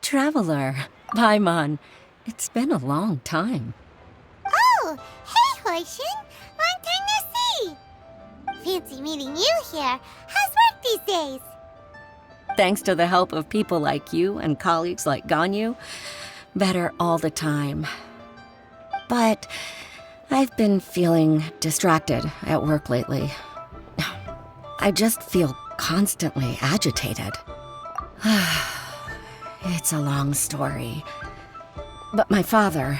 Traveler, Paimon. It's been a long time. Oh, hey, Hoishin. Long time no see. Fancy meeting you here. How's work these days? Thanks to the help of people like you and colleagues like Ganyu, better all the time. But I've been feeling distracted at work lately. I just feel constantly agitated. It's a long story. But my father,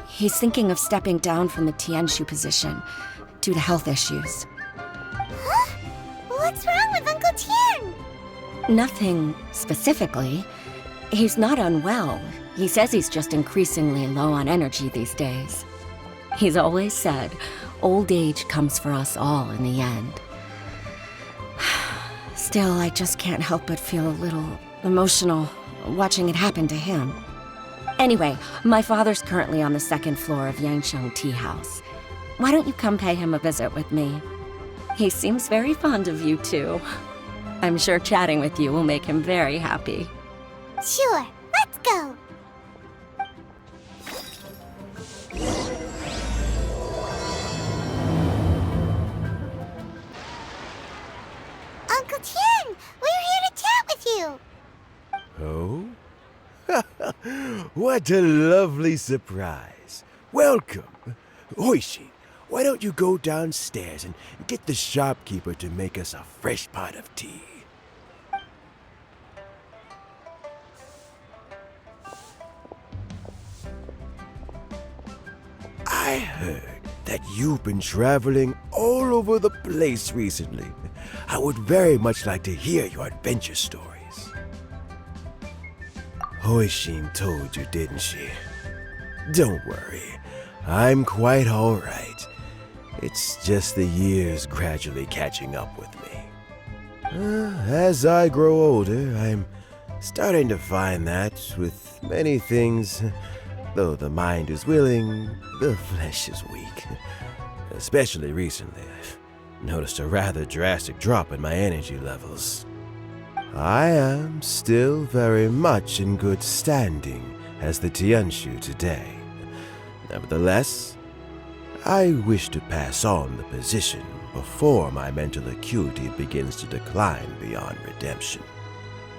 he's thinking of stepping down from the Tianshu position due to health issues. Huh? What's wrong with Uncle Tian? Nothing specifically. He's not unwell. He says he's just increasingly low on energy these days. He's always said, old age comes for us all in the end. Still, I just can't help but feel a little emotional watching it happen to him. Anyway, my father's currently on the second floor of Yangsheng Tea House. Why don't you come pay him a visit with me? He seems very fond of you, too. I'm sure chatting with you will make him very happy. Sure, let's go. Uncle Tian, we're here to chat with you. Oh? What a lovely surprise. Welcome. Hoishi, why don't you go downstairs and get the shopkeeper to make us a fresh pot of tea? I heard that you've been traveling all over the place recently. I would very much like to hear your adventure stories. Hoishin told you, didn't she? Don't worry, I'm quite all right. It's just the years gradually catching up with me. As I grow older, I'm starting to find that with many things, though the mind is willing, the flesh is weak. Especially recently, I've noticed a rather drastic drop in my energy levels. I am still very much in good standing as the Tianshu today. Nevertheless, I wish to pass on the position before my mental acuity begins to decline beyond redemption.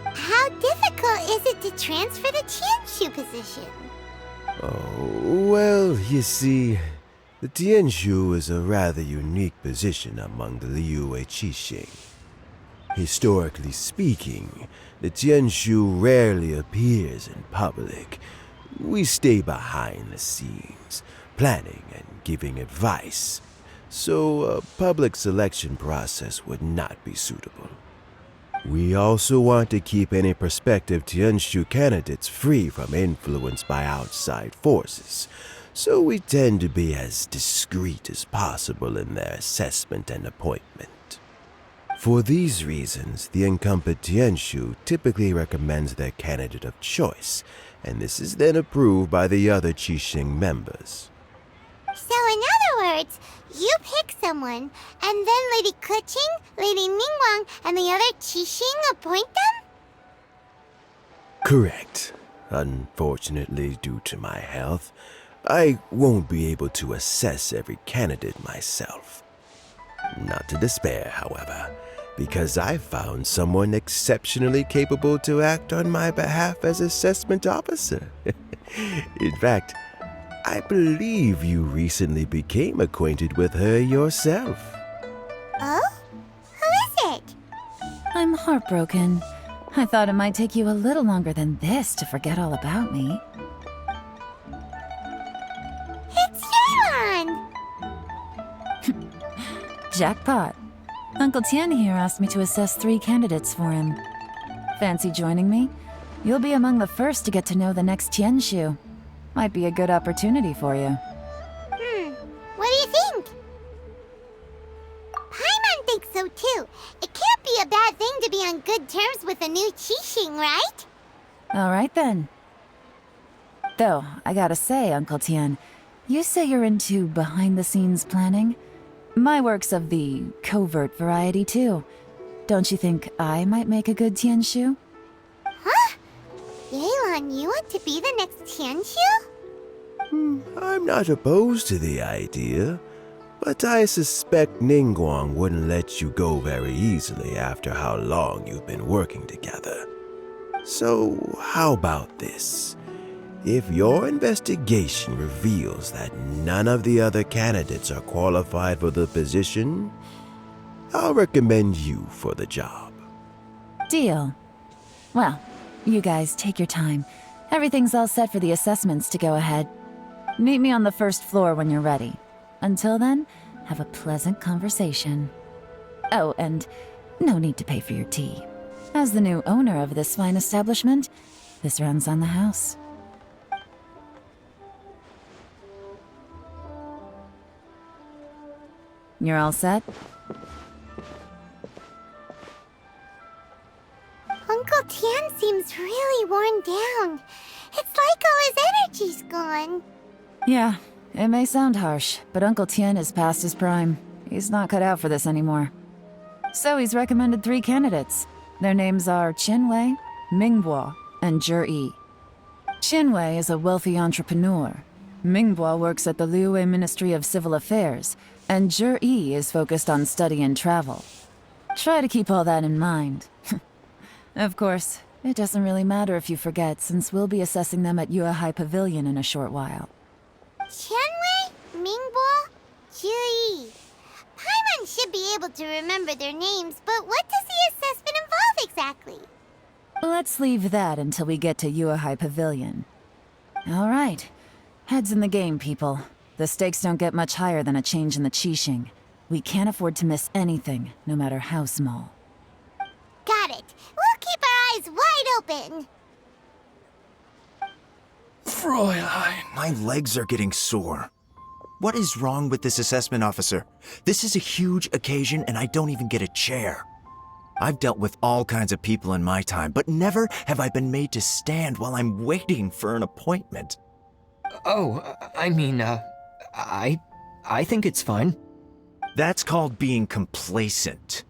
How difficult is it to transfer the Tianshu position? Oh, well, you see, the Tianshu is a rather unique position among the Liyue Qixing. Historically speaking, the Tianshu rarely appears in public. We stay behind the scenes, planning and giving advice, so a public selection process would not be suitable. We also want to keep any prospective Tianshu candidates free from influence by outside forces, so we tend to be as discreet as possible in their assessment and appointment. For these reasons, the incumbent Tianshu typically recommends their candidate of choice, and this is then approved by the other Qixing members. So in other words, you pick someone, and then Lady Keqing, Lady Ningguang, and the other Qixing appoint them? Correct. Unfortunately, due to my health, I won't be able to assess every candidate myself. Not to despair, however, because I found someone exceptionally capable to act on my behalf as assessment officer. In fact, I believe you recently became acquainted with her yourself. Oh? Who is it? I'm heartbroken. I thought it might take you a little longer than this to forget all about me. It's Jaylon! Jackpot. Uncle Tian here asked me to assess 3 candidates for him. Fancy joining me? You'll be among the first to get to know the next Tianshu. Might be a good opportunity for you. What do you think? Paimon thinks so too. It can't be a bad thing to be on good terms with a new Qixing, right? All right then. Though, I gotta say, Uncle Tian, you say you're into behind-the-scenes planning? My work's of the covert variety too. Don't you think I might make a good Tianshu? Huh? Yelan, you want to be the next Tianshu? I'm not opposed to the idea, but I suspect Ningguang wouldn't let you go very easily after how long you've been working together. So, how about this? If your investigation reveals that none of the other candidates are qualified for the position, I'll recommend you for the job. Deal. Well, you guys take your time. Everything's all set for the assessments to go ahead. Meet me on the first floor when you're ready. Until then, have a pleasant conversation. Oh, and no need to pay for your tea. As the new owner of this fine establishment, this runs on the house. You're all set? Uncle Tian seems really worn down. It's like all his energy's gone. Yeah, it may sound harsh, but Uncle Tien is past his prime. He's not cut out for this anymore. So he's recommended 3 candidates. Their names are Qinwei, Mingbo, and Zhi. Qinwei is a wealthy entrepreneur. Mingbo works at the Liyue Ministry of Civil Affairs, and Zhi is focused on study and travel. Try to keep all that in mind. Of course, it doesn't really matter if you forget, since we'll be assessing them at Yuehai Pavilion in a short while. Qianwei, Mingbo, Zhi. Paimon should be able to remember their names, but what does the assessment involve exactly? Let's leave that until we get to Yuehai Pavilion. All right. Heads in the game, people. The stakes don't get much higher than a change in the Qixing. We can't afford to miss anything, no matter how small. Got it. We'll keep our eyes wide open. Fräulein. My legs are getting sore. What is wrong with this assessment officer? This is a huge occasion and I don't even get a chair. I've dealt with all kinds of people in my time, but never have I been made to stand while I'm waiting for an appointment. Oh, I mean, I think it's fine. That's called being complacent.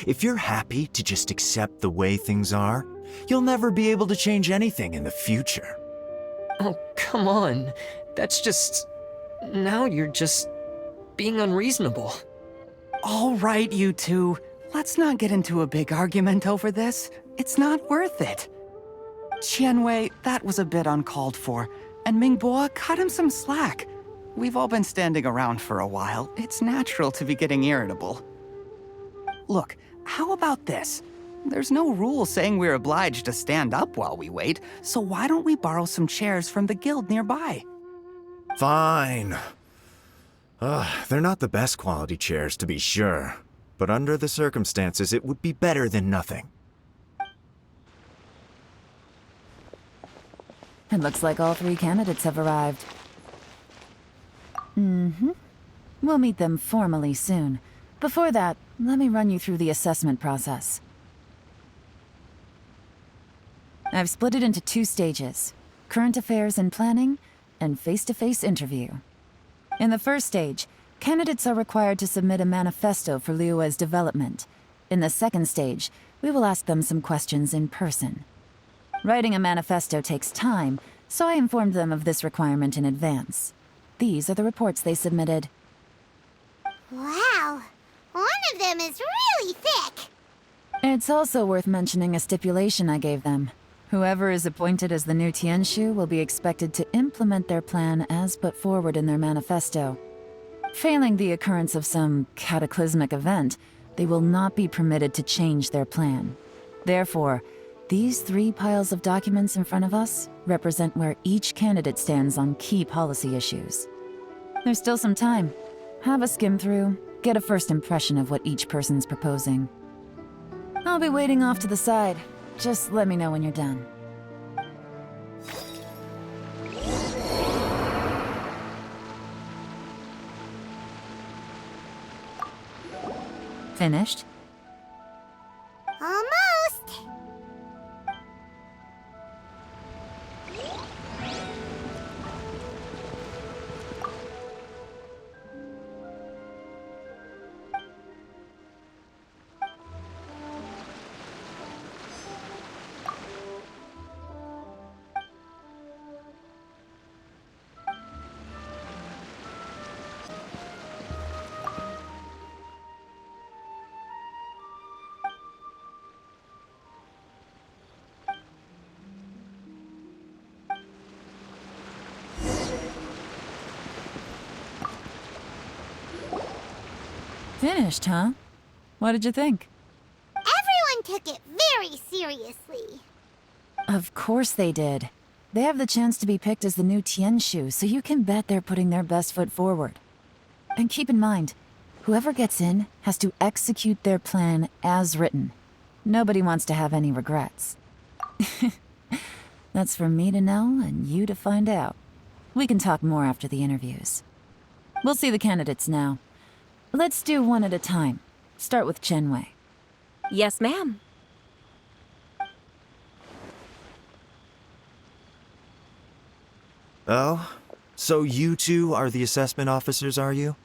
If you're happy to just accept the way things are, you'll never be able to change anything in the future. Oh, come on. That's just... Now you're just being unreasonable. All right, you two. Let's not get into a big argument over this. It's not worth it. Qianwei, that was a bit uncalled for. And Mingbo, cut him some slack. We've all been standing around for a while. It's natural to be getting irritable. Look, how about this? There's no rule saying we're obliged to stand up while we wait, so why don't we borrow some chairs from the guild nearby? Fine. They're not the best quality chairs, to be sure. But under the circumstances, it would be better than nothing. It looks like all 3 candidates have arrived. We'll meet them formally soon. Before that, let me run you through the assessment process. I've split it into 2 stages: current affairs and planning, and face-to-face interview. In the first stage, candidates are required to submit a manifesto for Liyue's development. In the second stage, we will ask them some questions in person. Writing a manifesto takes time, so I informed them of this requirement in advance. These are the reports they submitted. Wow. One of them is really thick. It's also worth mentioning a stipulation I gave them. Whoever is appointed as the new Tianshu will be expected to implement their plan as put forward in their manifesto. Failing the occurrence of some cataclysmic event, they will not be permitted to change their plan. Therefore, these 3 piles of documents in front of us represent where each candidate stands on key policy issues. There's still some time. Have a skim through, get a first impression of what each person's proposing. I'll be waiting off to the side. Just let me know when you're done. Finished? Almost. Finished, huh? What did you think? Everyone took it very seriously. Of course they did. They have the chance to be picked as the new Tianshu, so you can bet they're putting their best foot forward. And keep in mind, whoever gets in has to execute their plan as written. Nobody wants to have any regrets. That's for me to know and you to find out. We can talk more after the interviews. We'll see the candidates now. Let's do one at a time. Start with Chenwei. Yes, ma'am. Oh? So you two are the assessment officers, are you?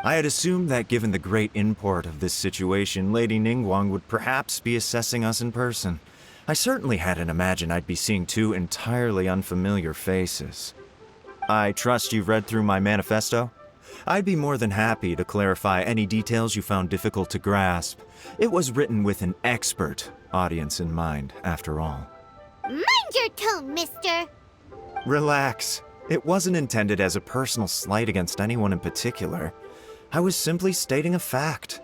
I had assumed that given the great import of this situation, Lady Ningguang would perhaps be assessing us in person. I certainly hadn't imagined I'd be seeing two entirely unfamiliar faces. I trust you've read through my manifesto? I'd be more than happy to clarify any details you found difficult to grasp. It was written with an expert audience in mind, after all. Mind your tone, mister. Relax. It wasn't intended as a personal slight against anyone in particular. I was simply stating a fact.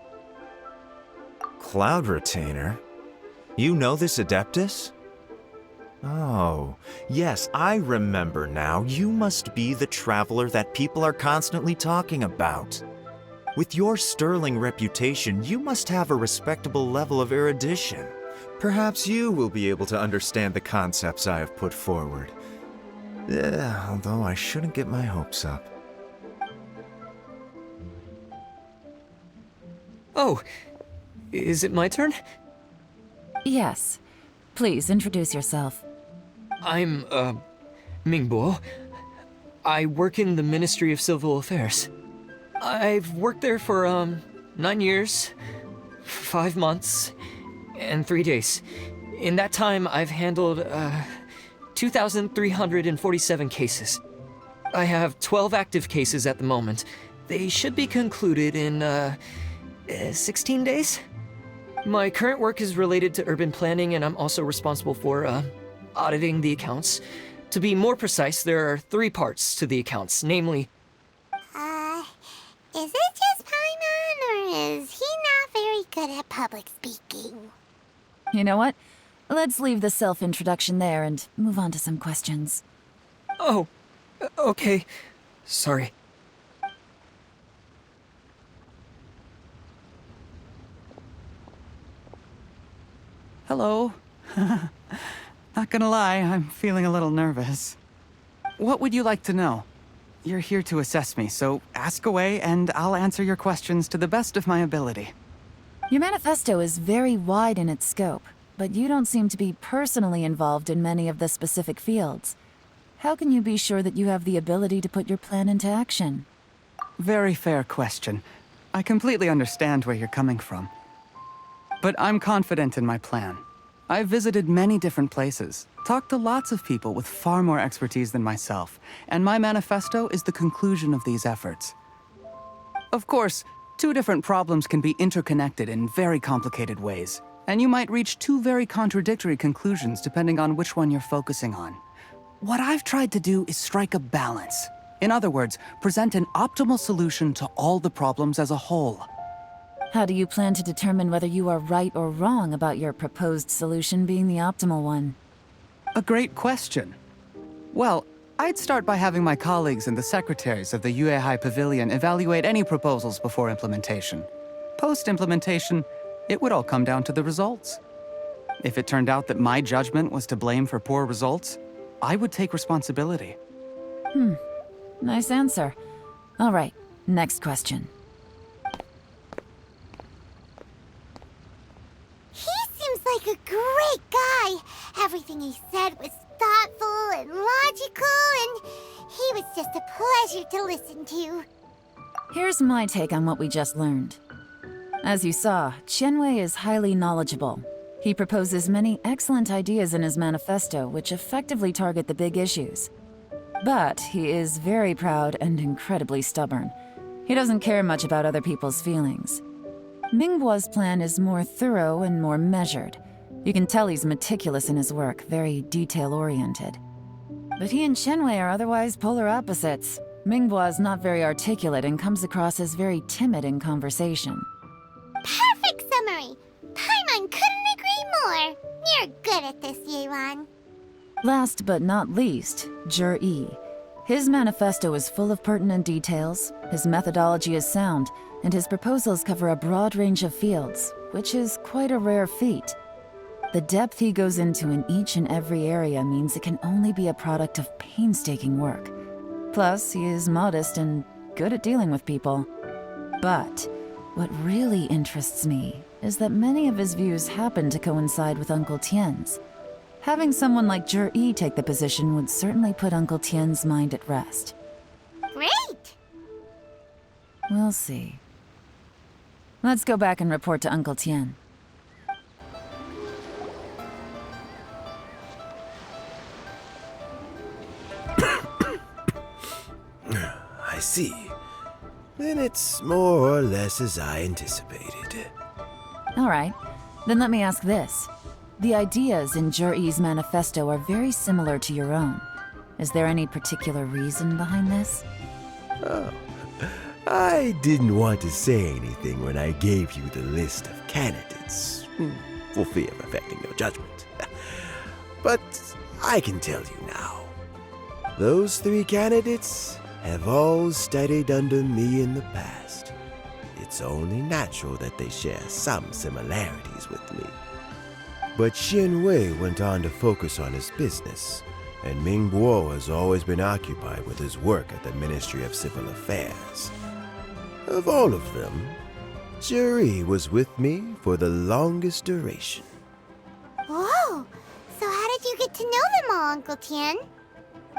Cloud Retainer? You know this Adeptus? Oh, yes, I remember now. You must be the traveler that people are constantly talking about. With your sterling reputation, you must have a respectable level of erudition. Perhaps you will be able to understand the concepts I have put forward. Although I shouldn't get my hopes up. Oh, is it my turn? Yes. Please introduce yourself. I'm, Mingbo. I work in the Ministry of Civil Affairs. I've worked there for, 9 years, 5 months, and 3 days. In that time, I've handled, 2,347 cases. I have 12 active cases at the moment. They should be concluded in, 16 days? My current work is related to urban planning, and I'm also responsible for, auditing the accounts. To be more precise, there are 3 parts to the accounts, namely... Is it just Paimon, or is he not very good at public speaking? You know what? Let's leave the self-introduction there and move on to some questions. Oh, okay. Sorry. Hello. Not gonna lie, I'm feeling a little nervous. What would you like to know? You're here to assess me, so ask away and I'll answer your questions to the best of my ability. Your manifesto is very wide in its scope, but you don't seem to be personally involved in many of the specific fields. How can you be sure that you have the ability to put your plan into action? Very fair question. I completely understand where you're coming from. But I'm confident in my plan. I've visited many different places, talked to lots of people with far more expertise than myself, and my manifesto is the conclusion of these efforts. Of course, 2 different problems can be interconnected in very complicated ways, and you might reach 2 very contradictory conclusions depending on which one you're focusing on. What I've tried to do is strike a balance. In other words, present an optimal solution to all the problems as a whole. How do you plan to determine whether you are right or wrong about your proposed solution being the optimal one? A great question. Well, I'd start by having my colleagues and the secretaries of the Yuehai Pavilion evaluate any proposals before implementation. Post-implementation, it would all come down to the results. If it turned out that my judgment was to blame for poor results, I would take responsibility. Nice answer. All right, next question. Like a great guy. Everything he said was thoughtful and logical, and he was just a pleasure to listen to. Here's my take on what we just learned. As you saw, Chenwei is highly knowledgeable. He proposes many excellent ideas in his manifesto which effectively target the big issues. But he is very proud and incredibly stubborn. He doesn't care much about other people's feelings. Mingbo's plan is more thorough and more measured. You can tell he's meticulous in his work, very detail-oriented. But he and Chenwei are otherwise polar opposites. Minghua is not very articulate and comes across as very timid in conversation. Perfect summary! Paimon couldn't agree more! You're good at this, Yewan. Last but not least, Jur-E. His manifesto is full of pertinent details, his methodology is sound, and his proposals cover a broad range of fields, which is quite a rare feat. The depth he goes into in each and every area means it can only be a product of painstaking work. Plus, he is modest and good at dealing with people. But what really interests me is that many of his views happen to coincide with Uncle Tien's. Having someone like Jur-E take the position would certainly put Uncle Tien's mind at rest. Great! We'll see. Let's go back and report to Uncle Tien. I see. Then it's more or less as I anticipated. All right, then let me ask this. The ideas in Jur-E's manifesto are very similar to your own. Is there any particular reason behind this? Oh, I didn't want to say anything when I gave you the list of candidates, for fear of affecting your judgment. But I can tell you now. Those 3 candidates have all studied under me in the past. It's only natural that they share some similarities with me. But Xian Wei went on to focus on his business, and Ming Bo has always been occupied with his work at the Ministry of Civil Affairs. Of all of them, Jur-E was with me for the longest duration. Whoa! So how did you get to know them all, Uncle Tien?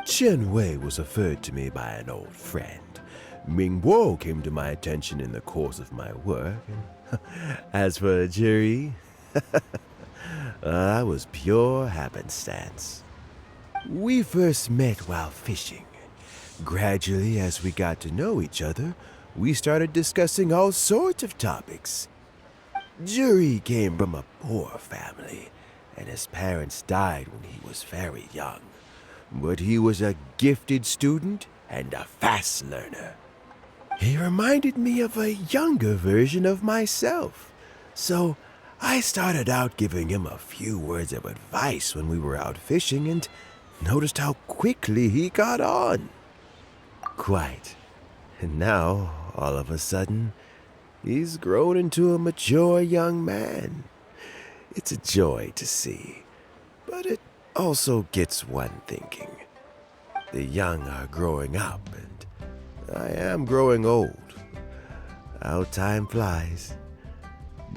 Xian Wei was referred to me by an old friend. Ming Bo came to my attention in the course of my work, and as for Jur-E, that was pure happenstance. We first met while fishing. Gradually, as we got to know each other, we started discussing all sorts of topics. Jur-E came from a poor family, and his parents died when he was very young. But he was a gifted student and a fast learner. He reminded me of a younger version of myself, so I started out giving him a few words of advice when we were out fishing and noticed how quickly he got on. Quite. And now, all of a sudden, he's grown into a mature young man. It's a joy to see, but it also gets one thinking. The young are growing up, and I am growing old. How time flies.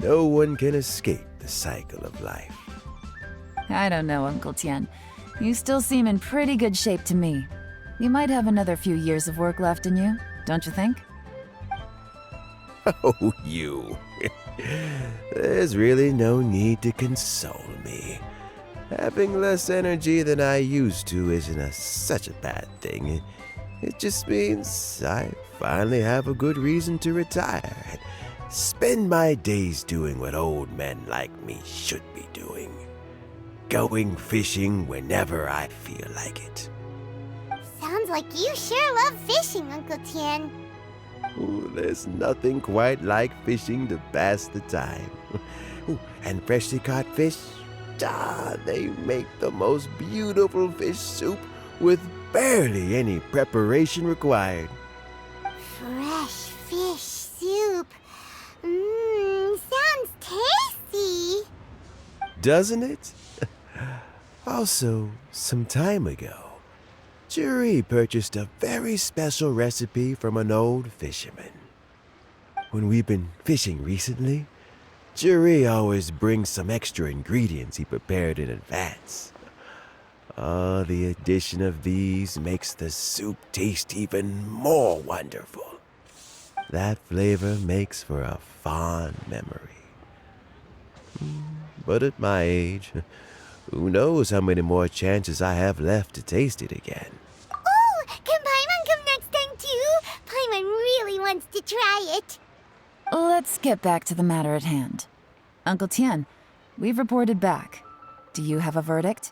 No one can escape the cycle of life. I don't know, Uncle Tien. You still seem in pretty good shape to me. You might have another few years of work left in you, don't you think? Oh, you. There's really no need to console me. Having less energy than I used to isn't such a bad thing. It just means I finally have a good reason to retire and spend my days doing what old men like me should be doing. Going fishing whenever I feel like it. Sounds like you sure love fishing, Uncle Tien. Ooh, there's nothing quite like fishing to pass the time. Ooh, and freshly caught fish, they make the most beautiful fish soup with barely any preparation required. Fresh fish soup. Sounds tasty. Doesn't it? Also, some time ago, Jur-E purchased a very special recipe from an old fisherman. When we've been fishing recently, Jur-E always brings some extra ingredients he prepared in advance. The addition of these makes the soup taste even more wonderful. That flavor makes for a fond memory. But at my age, who knows how many more chances I have left to taste it again. Ooh, can Paimon come next time too? Paimon really wants to try it. Let's get back to the matter at hand. Uncle Tien, we've reported back. Do you have a verdict?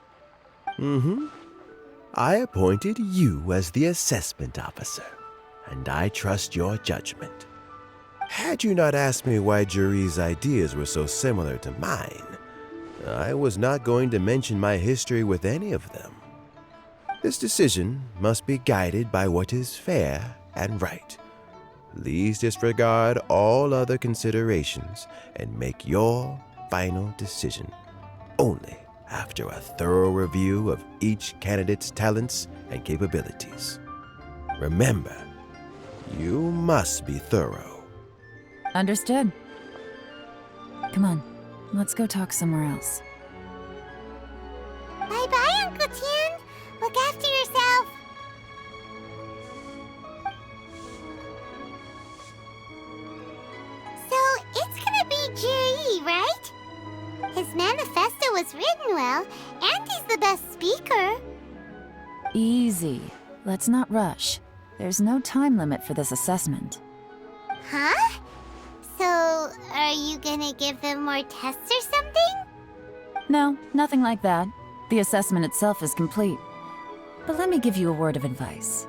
I appointed you as the assessment officer. and I trust your judgment. Had you not asked me why Juri's ideas were so similar to mine, I was not going to mention my history with any of them. This decision must be guided by what is fair and right. Please disregard all other considerations and make your final decision only after a thorough review of each candidate's talents and capabilities. Remember, you must be thorough. Understood. Come on, let's go talk somewhere else. Bye-bye, Uncle Tian. Look after yourself. So, it's gonna be Jiri, right? His manifesto was written well, and he's the best speaker. Easy. Let's not rush. There's no time limit for this assessment. Huh? So, are you gonna give them more tests or something? No, nothing like that. The assessment itself is complete. But let me give you a word of advice.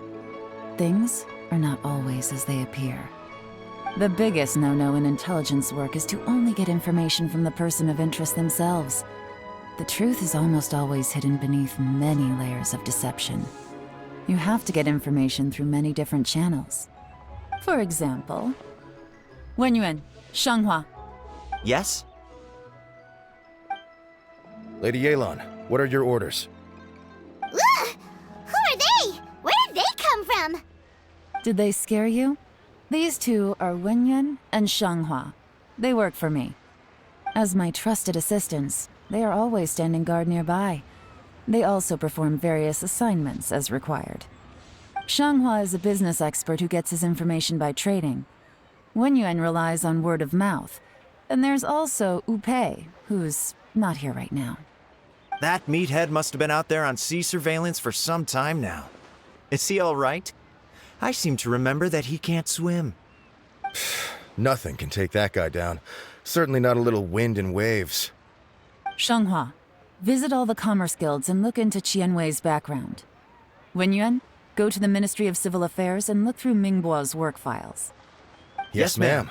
Things are not always as they appear. The biggest no-no in intelligence work is to only get information from the person of interest themselves. The truth is almost always hidden beneath many layers of deception. You have to get information through many different channels. For example, Wenyuan, Shanghua. Yes? Lady Yelan, what are your orders? Ugh! Who are they? Where did they come from? Did they scare you? These two are Wenyuan and Shanghua. They work for me. As my trusted assistants, they are always standing guard nearby. They also perform various assignments as required. Shanghua is a business expert who gets his information by trading. Wenyuan relies on word of mouth. And there's also Upei, who's not here right now. That meathead must have been out there on sea surveillance for some time now. Is he all right? I seem to remember that he can't swim. Nothing can take that guy down. Certainly not a little wind and waves. Shanghua, visit all the commerce guilds and look into Qianwei's background. Wenyuan, go to the Ministry of Civil Affairs and look through Mingbo's work files. Yes, ma'am.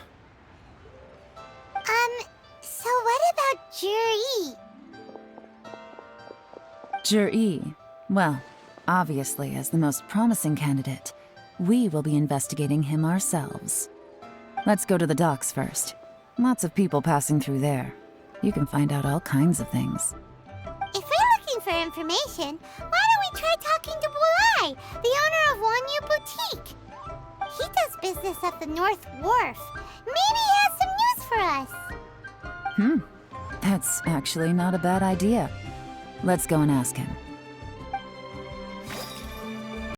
So what about Jiri? Jiri, well, obviously as the most promising candidate, we will be investigating him ourselves. Let's go to the docks first. Lots of people passing through there. You can find out all kinds of things. If we're looking for information, why don't we try talking to Bulai, the owner of Wanyu Boutique? He does business at the North Wharf. Maybe he has some news for us. That's actually not a bad idea. Let's go and ask him.